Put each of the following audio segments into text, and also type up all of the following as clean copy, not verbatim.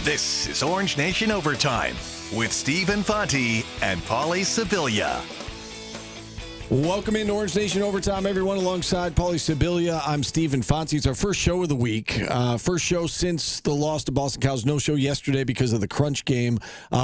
This is Orange Nation Overtime with Stephen Fonte and Paulie Sibilia. Welcome into Orange Nation Overtime, everyone. Alongside Paulie Sibilia, I'm Stephen Fonte. It's our first show of the week. First show since the loss to Boston College. No show yesterday because of the crunch game.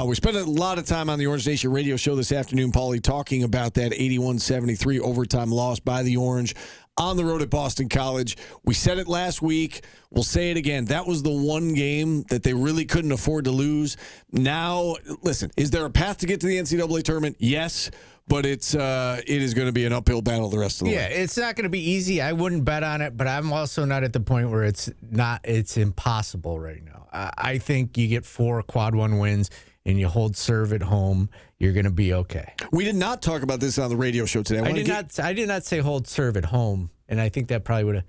We spent a lot of time on the Orange Nation radio show this afternoon, Paulie, talking about that 81-73 overtime loss by the Orange on the road at Boston College. We said it last week. We'll say it again. That was the one game that they really couldn't afford to lose. Now, listen, is there a path to get to the NCAA tournament? Yes. But it is going to be an uphill battle the rest of the way. Yeah, it's not going to be easy. I wouldn't bet on it, but I'm also not at the point where it's impossible right now. I think you get 4 quad one wins and you hold serve at home, you're going to be okay. We did not talk about this on the radio show today. I did not say hold serve at home, and I think that probably would have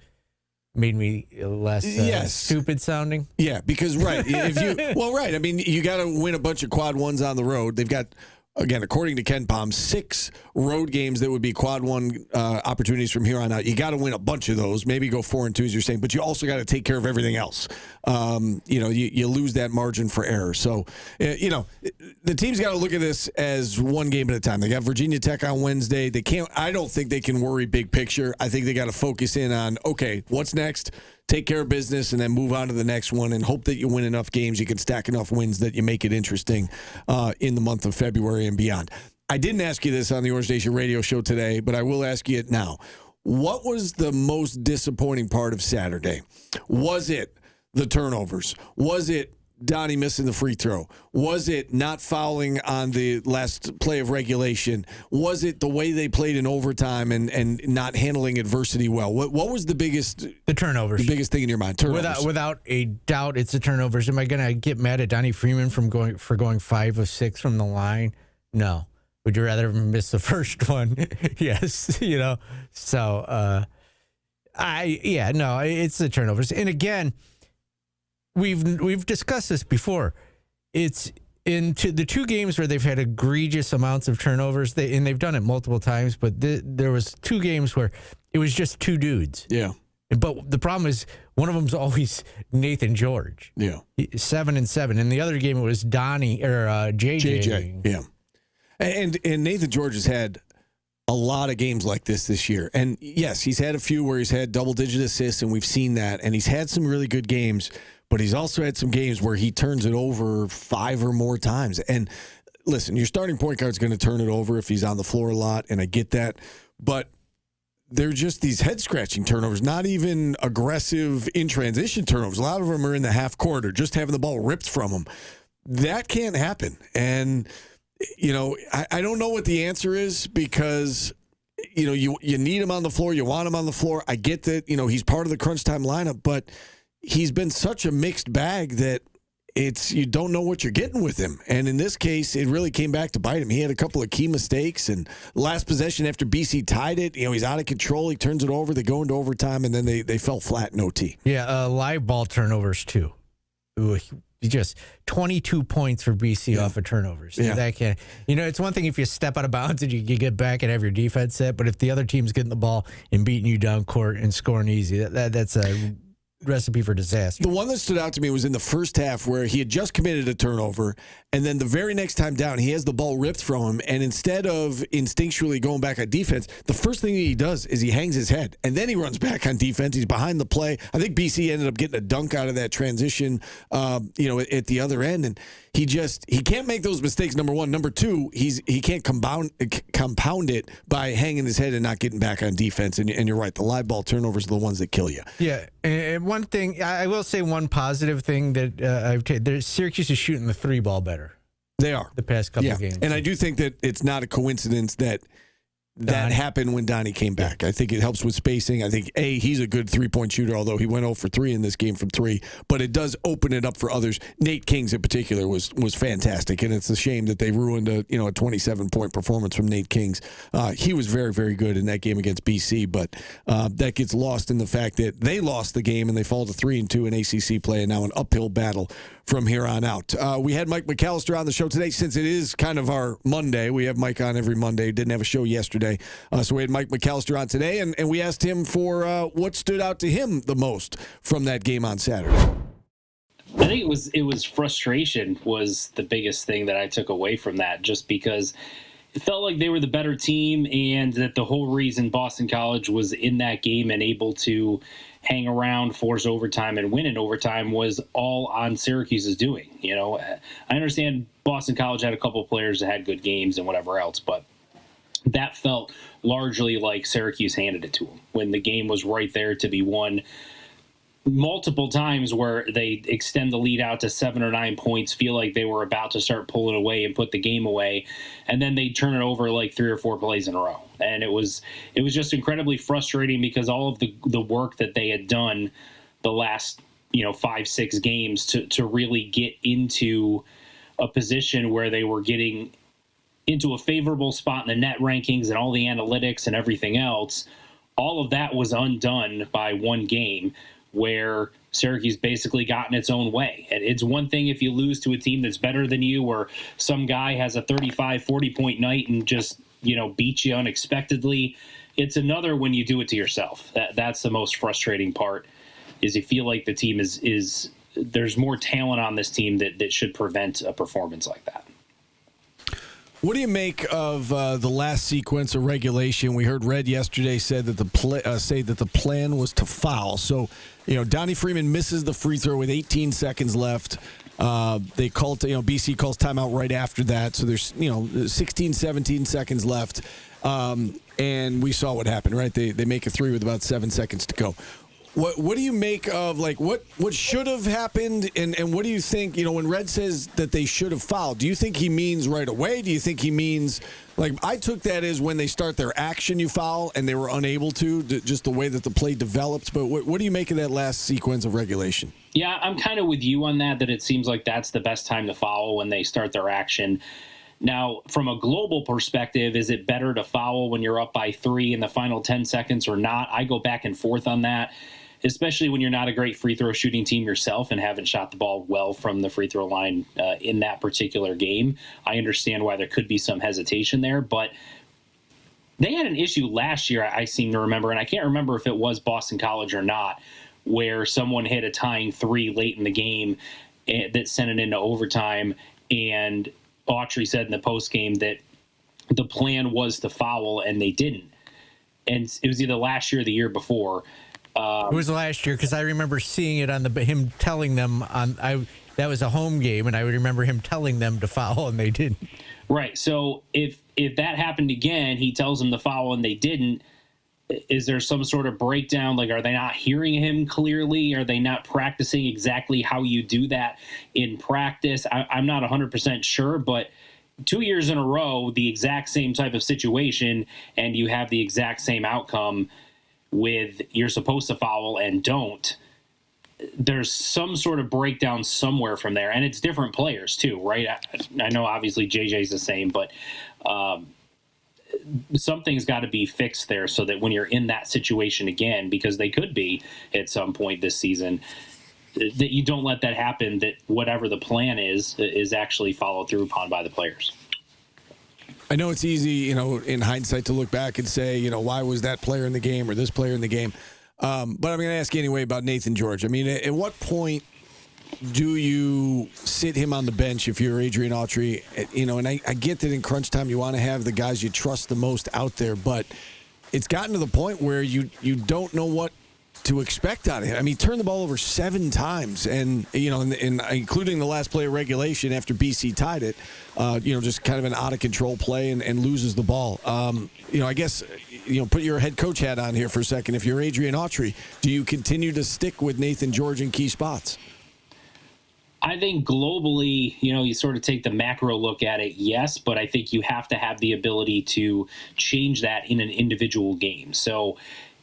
made me less stupid sounding. Yeah, because right, I mean, you got to win a bunch of quad ones on the road. They've got, again, according to Ken Palm, 6 road games that would be quad one opportunities from here on out. You got to win a bunch of those. Maybe go 4-2, as you're saying, but you also got to take care of everything else. You lose that margin for error. So, the team's got to look at this as one game at a time. They got Virginia Tech on Wednesday. I don't think they can worry big picture. I think they got to focus in on, okay, what's next? Take care of business and then move on to the next one and hope that you win enough games, you can stack enough wins that you make it interesting in the month of February and beyond. I didn't ask you this on the Orange Nation radio show today, but I will ask you it now. What was the most disappointing part of Saturday? Was it the turnovers? Was it Donnie missing the free throw? Was it not fouling on the last play of regulation? Was it the way they played in overtime and not handling adversity well? What was the biggest? The turnovers. The biggest thing in your mind? Turnovers. Without a doubt, it's the turnovers. Am I going to get mad at Donnie Freeman for going 5 of 6 from the line? No. Would you rather miss the first one? Yes. So, it's the turnovers. And again, We've discussed this before. It's into the 2 games where they've had egregious amounts of turnovers, and they've done it multiple times, but there was 2 games where it was just 2 dudes. Yeah. But the problem is one of them's always Nathan George. Yeah. 7 and 7. And the other game it was Donnie or JJ. Yeah. And Nathan George has had a lot of games like this year. And yes, he's had a few where he's had double-digit assists, and we've seen that. And he's had some really good games. But he's also had some games where he turns it over 5 or more times. And listen, your starting point guard is going to turn it over if he's on the floor a lot, and I get that. But they're just these head-scratching turnovers, not even aggressive in-transition turnovers. A lot of them are in the half court or just having the ball ripped from them. That can't happen. And, I don't know what the answer is because you need him on the floor. You want him on the floor. I get that, he's part of the crunch time lineup, but he's been such a mixed bag that you don't know what you're getting with him. And in this case, it really came back to bite him. He had a couple of key mistakes, and last possession after BC tied it, he's out of control. He turns it over. They go into overtime, and then they fell flat in OT. Yeah, live ball turnovers too. Ooh, just 22 points for BC off of turnovers. Yeah. That can't, it's one thing if you step out of bounds and you get back and have your defense set, but if the other team's getting the ball and beating you down court and scoring easy, that's a recipe for disaster. The one that stood out to me was in the first half where he had just committed a turnover, and then the very next time down, he has the ball ripped from him, and instead of instinctually going back on defense, the first thing he does is he hangs his head, and then he runs back on defense. He's behind the play. I think BC ended up getting a dunk out of that transition, at the other end, and he can't make those mistakes, number one. Number two, he can't compound it by hanging his head and not getting back on defense, and you're right, the live ball turnovers are the ones that kill you. Yeah, and one thing, I will say one positive thing that I've taken, Syracuse is shooting the 3 ball better. They are. The past couple of games. And I do think that it's not a coincidence that happened when Donnie came back. I think it helps with spacing. I think, he's a good 3-point shooter, although he went 0 for 3 in this game from 3. But it does open it up for others. Nate Kings in particular was fantastic, and it's a shame that they ruined a 27-point performance from Nate Kings. He was very, very good in that game against BC, but that gets lost in the fact that they lost the game and they fall to 3-2 in ACC play, and now an uphill battle from here on out. We had Mike McAllister on the show today. Since it is kind of our Monday, we have Mike on every Monday. Didn't have a show yesterday. So we had Mike McAllister on today, and we asked him for what stood out to him the most from that game on Saturday. I think it was frustration was the biggest thing that I took away from that, just because it felt like they were the better team, and that the whole reason Boston College was in that game and able to hang around, force overtime, and win in overtime was all on Syracuse's doing. You know, I understand Boston College had a couple of players that had good games and whatever else, but that felt largely like Syracuse handed it to them when the game was right there to be won multiple times, where they extend the lead out to 7 or 9 points, feel like they were about to start pulling away and put the game away, and then they turn it over like 3 or 4 plays in a row. And it was just incredibly frustrating, because all of the work that they had done the last 5-6 games to really get into a position where they were getting into a favorable spot in the net rankings and all the analytics and everything else, all of that was undone by one game, where Syracuse basically got in its own way. And it's one thing if you lose to a team that's better than you, or some guy has a 35, 40-point night and just, beat you unexpectedly. It's another when you do it to yourself. That's the most frustrating part, is you feel like the team is there's more talent on this team that should prevent a performance like that. What do you make of the last sequence of regulation? We heard Red yesterday said that the plan was to foul. So, Donnie Freeman misses the free throw with 18 seconds left. They called, BC calls timeout right after that. So there's, 16, 17 seconds left. And we saw what happened, right? They make a three with about 7 seconds to go. What do you make of, what should have happened, and what do you think, when Red says that they should have fouled, do you think he means right away? Do you think he means, I took that as when they start their action, you foul, and they were unable to, just the way that the play developed, but what do you make of that last sequence of regulation? Yeah, I'm kind of with you on that it seems like that's the best time to foul, when they start their action. Now, from a global perspective, is it better to foul when you're up by 3 in the final 10 seconds or not? I go back and forth on that, especially when you're not a great free throw shooting team yourself and haven't shot the ball well from the free throw line in that particular game. I understand why there could be some hesitation there, but they had an issue last year, I seem to remember, and I can't remember if it was Boston College or not, where someone hit a tying 3 late in the game that sent it into overtime, and Autry said in the postgame that the plan was to foul, and they didn't. And it was either last year or the year before. It was last year, because I remember seeing it on him telling them that was a home game, and I would remember him telling them to foul, and they didn't. Right. So if that happened again, he tells them to foul and they didn't. Is there some sort of breakdown? Are they not hearing him clearly? Are they not practicing exactly how you do that in practice? I'm not 100% sure, but 2 years in a row, the exact same type of situation, and you have the exact same outcome with you're supposed to foul and don't. There's some sort of breakdown somewhere from there, and it's different players too, right? I know obviously JJ's the same, but something's got to be fixed there so that when you're in that situation again, because they could be at some point this season, that you don't let that happen, that whatever the plan is actually followed through upon by the players. I know it's easy, in hindsight to look back and say, why was that player in the game or this player in the game? But I'm going to ask you anyway about Nathan George. I mean, at what point do you sit him on the bench if you're Adrian Autry? And I get that in crunch time you want to have the guys you trust the most out there, but it's gotten to the point where you don't know what to expect out of him. I mean, he turned the ball over 7 times, and including the last play of regulation after BC tied it, just kind of an out of control play and loses the ball. I guess put your head coach hat on here for a second. If you're Adrian Autry, do you continue to stick with Nathan George in key spots? I think globally, you sort of take the macro look at it, yes, but I think you have to have the ability to change that in an individual game. So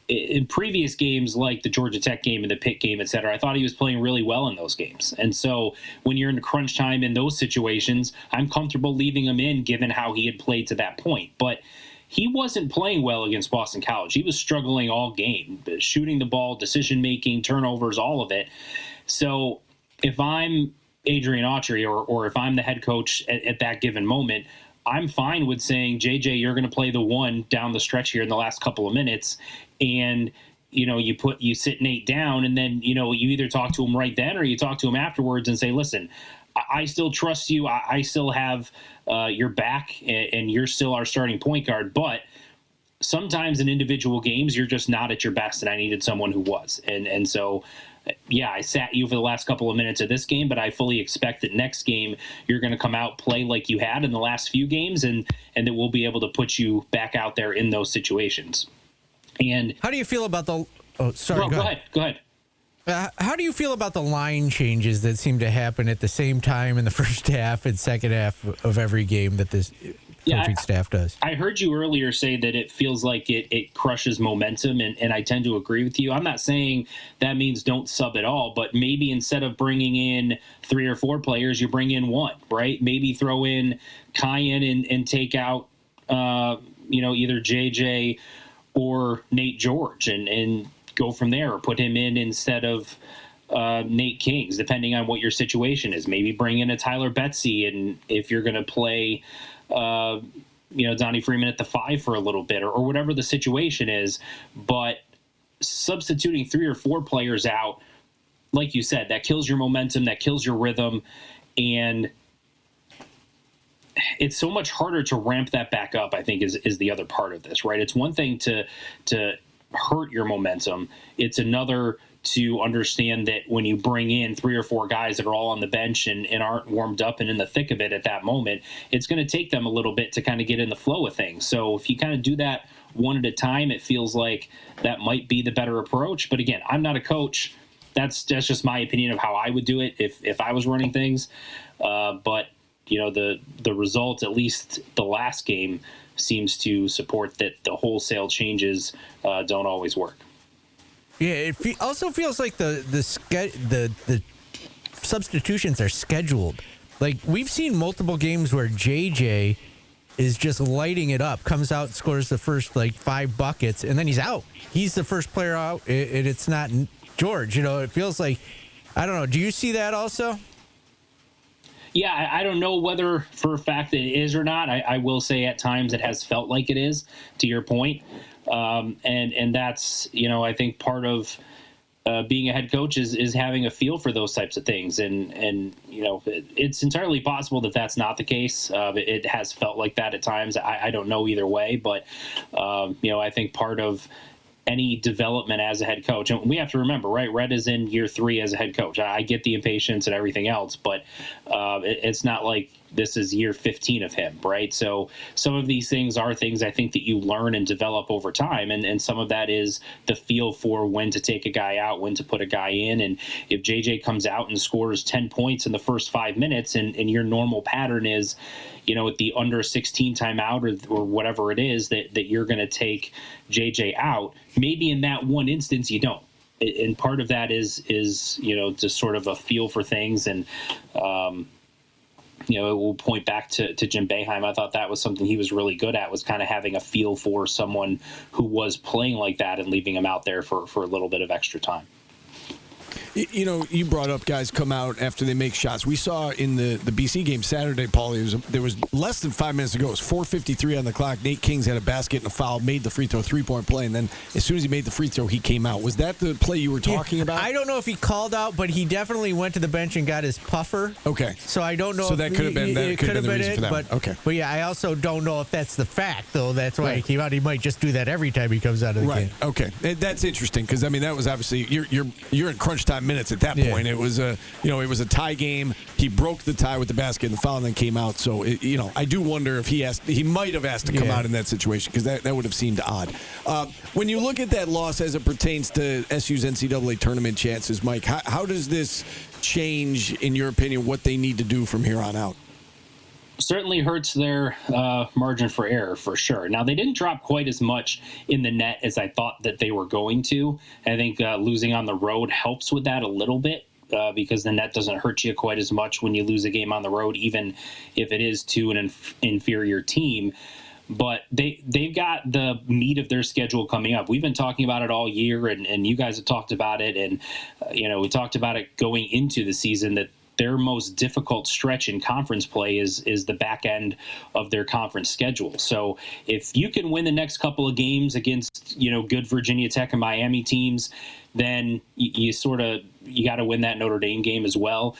in previous games like the Georgia Tech game and the Pitt game, et cetera, I thought he was playing really well in those games. And so when you're in crunch time in those situations, I'm comfortable leaving him in given how he had played to that point. But he wasn't playing well against Boston College. He was struggling all game, shooting the ball, decision-making, turnovers, all of it. So if I'm Adrian Autry or if I'm the head coach at that given moment, I'm fine with saying, JJ, you're going to play the one down the stretch here in the last couple of minutes. And you sit Nate down, and then, you either talk to him right then or you talk to him afterwards and say, listen, I still trust you. I still have your back, and you're still our starting point guard. But sometimes in individual games, you're just not at your best, and I needed someone who was. And so, yeah, I sat you for the last couple of minutes of this game, but I fully expect that next game you're going to come out, play like you had in the last few games, and that we'll be able to put you back out there in those situations. And how do you feel about the? Oh, sorry. Well, go ahead. How do you feel about the line changes that seem to happen at the same time in the first half and second half of every game that this coaching staff does? I heard you earlier say that it feels like it crushes momentum, and I tend to agree with you. I'm not saying that means don't sub at all, but maybe instead of bringing in 3 or 4 players, you bring in 1, right? Maybe throw in Kyan and take out, either JJ or Nate George and go from there, or put him in instead of Nate Kings, depending on what your situation is. Maybe bring in a Tyler Betsy, and if you're going to play, Donnie Freeman at the 5 for a little bit, or whatever the situation is. But substituting 3 or 4 players out, like you said, that kills your momentum, that kills your rhythm, and it's so much harder to ramp that back up, I think, is the other part of this, right? It's one thing to hurt your momentum. It's another to understand that when you bring in 3 or 4 guys that are all on the bench and aren't warmed up and in the thick of it at that moment, it's going to take them a little bit to kind of get in the flow of things. So if you kind of do that one at a time, it feels like that might be the better approach. But again, I'm not a coach. That's just my opinion of how I would do it if I was running things. But the result, at least the last game, seems to support that the wholesale changes don't always work. Yeah, it also feels like the substitutions are scheduled. Like, we've seen multiple games where JJ is just lighting it up, comes out, scores the first 5 buckets, and then he's out. He's the first player out, and it's not George. It feels like, I don't know. Do you see that also? Yeah, I don't know whether for a fact it is or not. I will say at times it has felt like it is, to your point. And that's, I think part of being a head coach is having a feel for those types of things. And it's entirely possible that that's not the case. It has felt like that at times. I don't know either way, but, I think part of any development as a head coach, and we have to remember, right, Red is in year 3 as a head coach. I get the impatience and everything else, but it's not like this is year 15 of him, right? So some of these things are things I think that you learn and develop over time, and some of that is the feel for when to take a guy out, when to put a guy in. And if JJ comes out and scores 10 points in the first 5 minutes, and your normal pattern is, at the under 16 timeout or whatever it is that you're going to take JJ out, maybe in that one instance you don't. And part of that is just sort of a feel for things. And, it will point back to Jim Boeheim. I thought that was something he was really good at, was kind of having a feel for someone who was playing like that and leaving him out there for a little bit of extra time. You brought up guys come out after they make shots. We saw in the BC game Saturday, Paulie, there was less than 5 minutes ago. It was 4:53 on the clock. Nate Kings had a basket and a foul, made the free throw, 3-point play, and then as soon as he made the free throw, he came out. Was that the play you were talking about? I don't know if he called out, but he definitely went to the bench and got his puffer. Okay. So I don't know. So that could have been that. Could have been the reason for that. But, okay. But yeah, I also don't know if that's the fact, though. That's why he came out. He might just do that every time he comes out of the game. Okay. That's interesting because that was obviously you're in crunch time minutes at that point. It was it was a tie game. He broke the tie with the basket and the foul, and then came out. So I do wonder if he might have asked to come out in that situation, because that would have seemed odd. When you look at that loss as it pertains to SU's NCAA tournament chances, Mike, how does this change, in your opinion, what they need to do from here on out? Certainly hurts their margin for error, for sure. Now, they didn't drop quite as much in the net as I thought that they were going to. I think losing on the road helps with that a little bit, because the net doesn't hurt you quite as much when you lose a game on the road, even if it is to an inferior team. But they've got the meat of their schedule coming up. We've been talking about it all year, and you guys have talked about it. And, we talked about it going into the season, that their most difficult stretch in conference play is the back end of their conference schedule. So if you can win the next couple of games against, good Virginia Tech and Miami teams, then you got to win that Notre Dame game as well.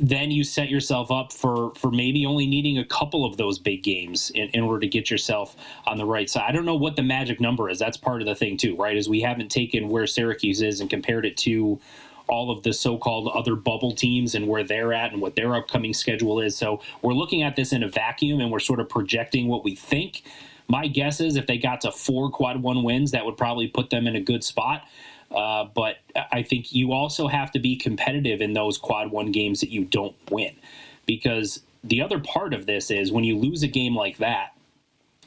Then you set yourself up for maybe only needing a couple of those big games in order to get yourself on the right side. I don't know what the magic number is. That's part of the thing too, right? Is we haven't taken where Syracuse is and compared it to all of the so-called other bubble teams and where they're at and what their upcoming schedule is. So we're looking at this in a vacuum and we're sort of projecting what we think. My guess is if they got to 4 quad one wins, that would probably put them in a good spot. But I think you also have to be competitive in those quad one games that you don't win, because the other part of this is when you lose a game like that,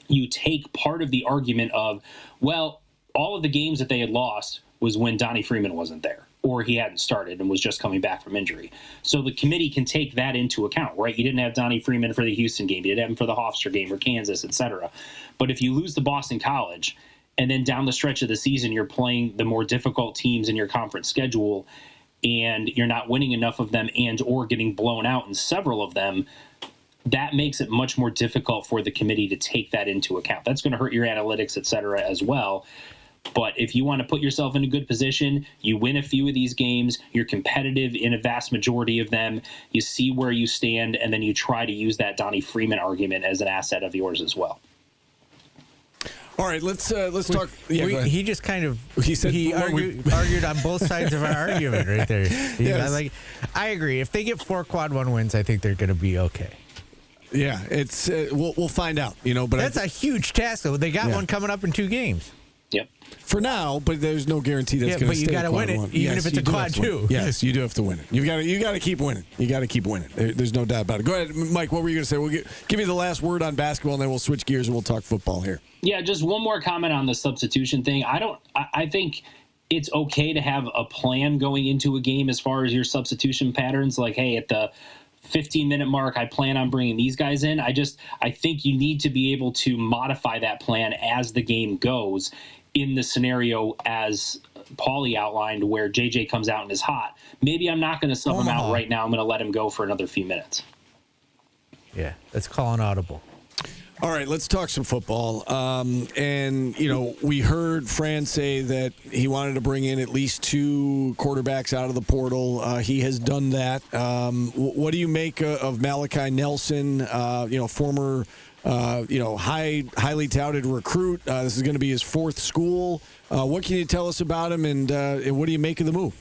you take part of the argument of, well, all of the games that they had lost was when Donnie Freeman wasn't there, or he hadn't started and was just coming back from injury. So the committee can take that into account, right? You didn't have Donnie Freeman for the Houston game. You didn't have him for the Hofstra game or Kansas, et cetera. But if you lose to Boston College and then down the stretch of the season, you're playing the more difficult teams in your conference schedule and you're not winning enough of them and or getting blown out in several of them, that makes it much more difficult for the committee to take that into account. That's going to hurt your analytics, et cetera, as well. But if you want to put yourself in a good position, you win a few of these games, you're competitive in a vast majority of them, you see where you stand, and then you try to use that Donnie Freeman argument as an asset of yours as well. All right, let's talk. Yeah, he just kind of he argued on both sides of our argument right there. Yes. I agree. If they get 4 quad one wins, I think they're going to be okay. Yeah, it's we'll find out. But that's a huge task, though. They got one coming up in 2 games. Yep. For now, but there's no guarantee that's going to stay. But you got to win it, even if it's a quad 2. Yes, you do have to win it. You got to keep winning. You got to keep winning. There's no doubt about it. Go ahead, Mike. What were you going to say? We'll give you the last word on basketball, and then we'll switch gears and we'll talk football here. Yeah, just one more comment on the substitution thing. I think it's okay to have a plan going into a game as far as your substitution patterns. Like, hey, at the 15-minute mark, I plan on bringing these guys in. I think you need to be able to modify that plan as the game goes. In the scenario as Paulie outlined, where JJ comes out and is hot, maybe I'm not going to sub him out right now. I'm going to let him go for another few minutes. Yeah, that's calling audible. All right, let's talk some football. We heard Fran say that he wanted to bring in at least 2 quarterbacks out of the portal. He has done that. What do you make of Malachi Nelson, former highly touted recruit? This is going to be his 4th school. What can you tell us about him, and what do you make of the move?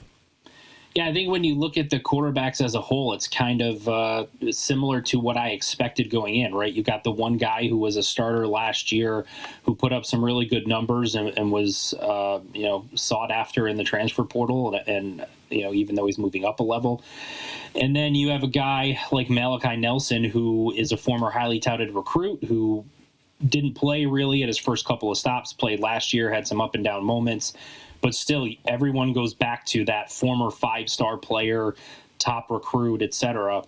Yeah, I think when you look at the quarterbacks as a whole, it's kind of similar to what I expected going in, right? You got the one guy who was a starter last year who put up some really good numbers and was, sought after in the transfer portal, and even though he's moving up a level. And then you have a guy like Malachi Nelson, who is a former highly touted recruit who didn't play really at his first couple of stops, played last year, had some up and down moments. But still, everyone goes back to that former 5-star player, top recruit, et cetera,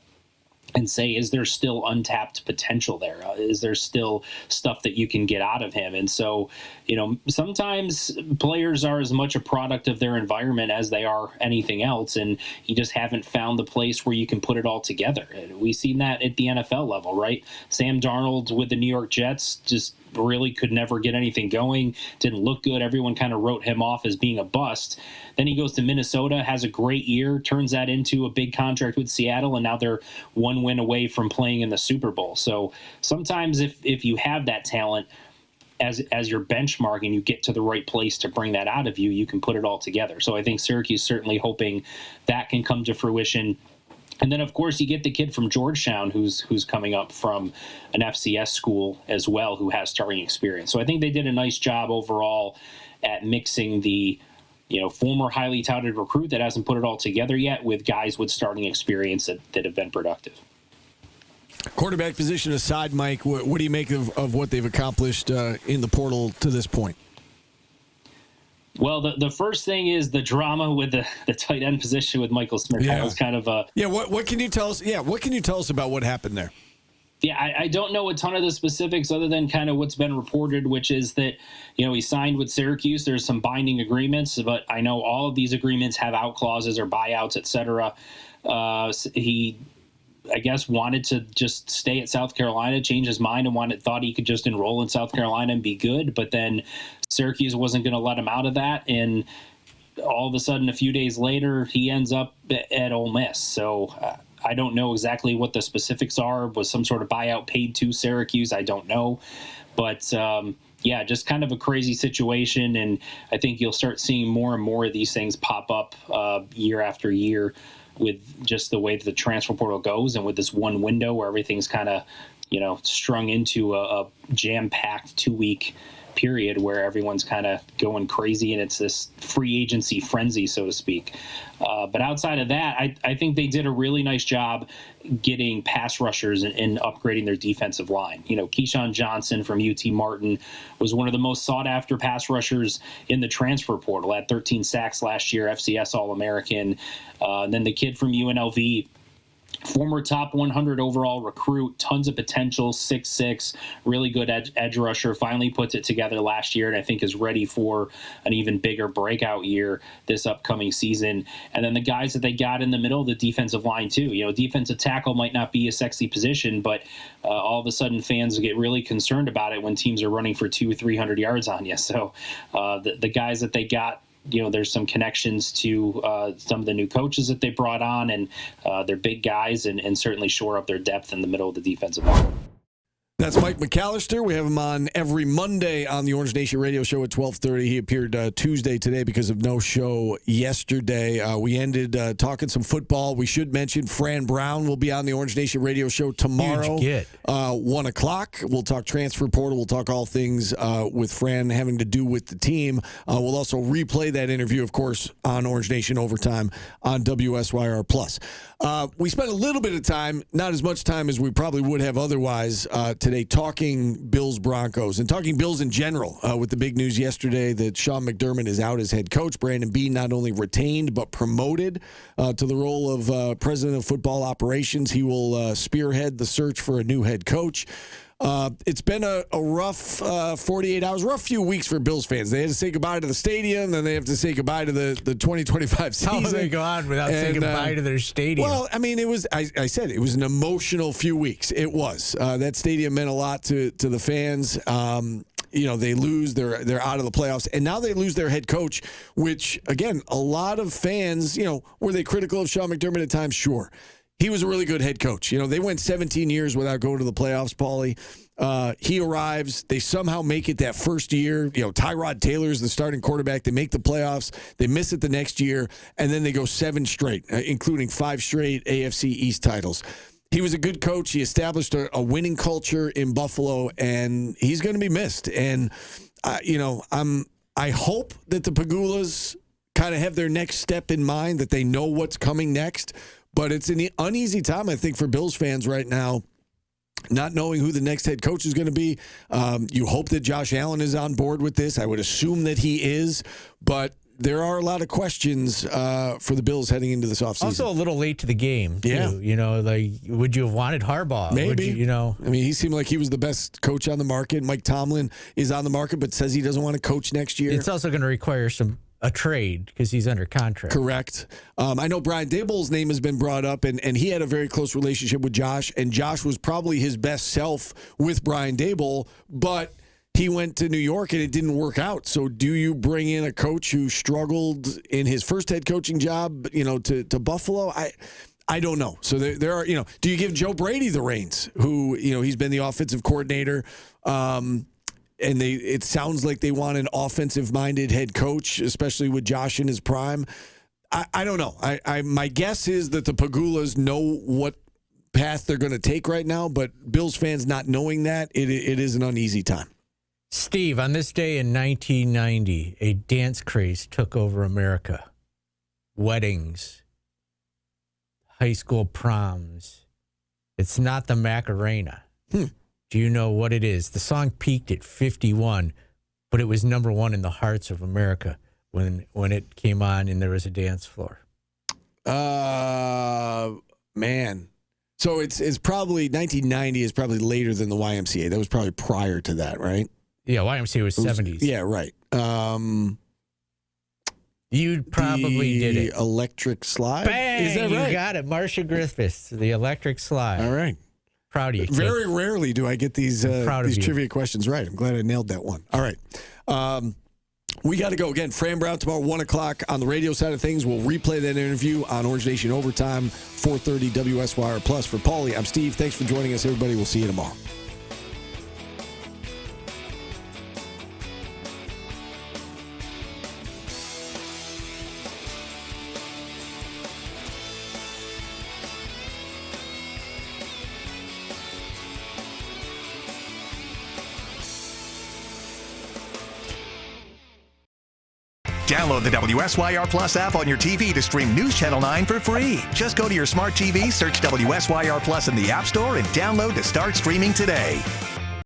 and say, is there still untapped potential there? Is there still stuff that you can get out of him? And so, sometimes players are as much a product of their environment as they are anything else, and you just haven't found the place where you can put it all together. We've seen that at the NFL level, right? Sam Darnold with the New York Jets just really could never get anything going, didn't look good. Everyone kind of wrote him off as being a bust. Then he goes to Minnesota, has a great year, turns that into a big contract with Seattle, and now they're 1 win away from playing in the Super Bowl. So sometimes if you have that talent as your benchmark and you get to the right place to bring that out of you, you can put it all together. So I think Syracuse certainly hoping that can come to fruition. And then, of course, you get the kid from Georgetown who's coming up from an FCS school as well, who has starting experience. So I think they did a nice job overall at mixing the former highly touted recruit that hasn't put it all together yet with guys with starting experience that have been productive. Quarterback position aside, Mike, what do you make of what they've accomplished in the portal to this point? Well, the first thing is the drama with the tight end position with Michael Smith. Yeah. That was kind of a What can you tell us? Yeah, what can you tell us about what happened there? Yeah, I don't know a ton of the specifics other than kind of what's been reported, which is that, he signed with Syracuse. There's some binding agreements, but I know all of these agreements have out clauses or buyouts, et cetera. He, I guess, wanted to just stay at South Carolina, change his mind, and thought he could just enroll in South Carolina and be good. But then Syracuse wasn't going to let him out of that. And all of a sudden, a few days later, he ends up at Ole Miss. So I don't know exactly what the specifics are. Was some sort of buyout paid to Syracuse? I don't know. But yeah, just kind of a crazy situation. And I think you'll start seeing more and more of these things pop up year after year with just the way that the transfer portal goes and with this one window where everything's kind of, strung into a jam-packed 2-week period where everyone's kind of going crazy and it's this free agency frenzy, so to speak. But outside of that, I think they did a really nice job getting pass rushers and upgrading their defensive line. Keyshawn Johnson from UT Martin was one of the most sought-after pass rushers in the transfer portal, had 13 sacks last year, FCS All-American. And then the kid from UNLV, former top 100 overall recruit, tons of potential, 6'6", really good edge rusher, finally puts it together last year and I think is ready for an even bigger breakout year this upcoming season. And then the guys that they got in the middle of the defensive line too. Defensive tackle might not be a sexy position, but all of a sudden fans get really concerned about it when teams are running for 200-300 yards on you. So the guys that they got, there's some connections to some of the new coaches that they brought on, and they're big guys and certainly shore up their depth in the middle of the defensive line. That's Mike McAllister. We have him on every Monday on the Orange Nation radio show at 12:30. He appeared Tuesday today because of no show yesterday. We ended talking some football. We should mention Fran Brown will be on the Orange Nation radio show tomorrow. Huge get. 1 o'clock. We'll talk transfer portal. We'll talk all things with Fran having to do with the team. We'll also replay that interview, of course, on Orange Nation Overtime on WSYR Plus. We spent a little bit of time, not as much time as we probably would have otherwise, today talking Bills-Broncos and talking Bills in general with the big news yesterday that Sean McDermott is out as head coach. Brandon Beane not only retained but promoted to the role of president of football operations. He will spearhead the search for a new head coach. It's been a rough 48 hours, rough few weeks for Bills fans. They had to say goodbye to the stadium, then they have to say goodbye to the 2025 season. How do they go on without saying goodbye to their stadium? Well, I mean, it was. I said it was an emotional few weeks. It was. That stadium meant a lot to the fans. They lose. They're out of the playoffs, and now they lose their head coach. Which, again, a lot of fans, were they critical of Sean McDermott at times? Sure. He was a really good head coach. They went 17 years without going to the playoffs, Paulie. He arrives. They somehow make it that first year. Tyrod Taylor's the starting quarterback. They make the playoffs. They miss it the next year, and then they go 7 straight, including 5 straight AFC East titles. He was a good coach. He established a winning culture in Buffalo, and he's going to be missed. And, I hope that the Pagulas kind of have their next step in mind, that they know what's coming next. But it's an uneasy time, I think, for Bills fans right now, not knowing who the next head coach is going to be. You hope that Josh Allen is on board with this. I would assume that he is. But there are a lot of questions for the Bills heading into this offseason. Also a little late to the game, too. Yeah. Would you have wanted Harbaugh? Maybe. I mean, he seemed like he was the best coach on the market. Mike Tomlin is on the market but says he doesn't want to coach next year. It's also going to require a trade because he's under contract. Correct. I know Brian Daboll's name has been brought up, and he had a very close relationship with Josh, and Josh was probably his best self with Brian Daboll, but he went to New York and it didn't work out. So do you bring in a coach who struggled in his first head coaching job, to Buffalo? I don't know. So there are, do you give Joe Brady the reins, who, he's been the offensive coordinator, and it sounds like they want an offensive-minded head coach, especially with Josh in his prime. I don't know. My guess is that the Pagulas know what path they're going to take right now, but Bills fans not knowing that, it is an uneasy time. Steve, on this day in 1990, a dance craze took over America. Weddings, high school proms. It's not the Macarena. Do you know what it is? The song peaked at 51, but it was number 1 in the hearts of America when it came on and there was a dance floor. Man. So it's probably 1990 is probably later than the YMCA. That was probably prior to that, right? Yeah, YMCA was 70s. Yeah, right. You probably did it. Electric slide. Bang! Is that right? You got it. Marcia Griffiths, the electric slide. All right. Proud of you, kid. Very rarely do I get these trivia questions right. I'm glad I nailed that one. All right. We got to go. Again, Fran Brown tomorrow, 1 o'clock on the radio side of things. We'll replay that interview on Orange Nation Overtime, 4:30 WSYR Plus. For Paulie, I'm Steve. Thanks for joining us, everybody. We'll see you tomorrow. Download the WSYR Plus app on your TV to stream News Channel 9 for free. Just go to your smart TV, search WSYR Plus in the App Store, and download to start streaming today.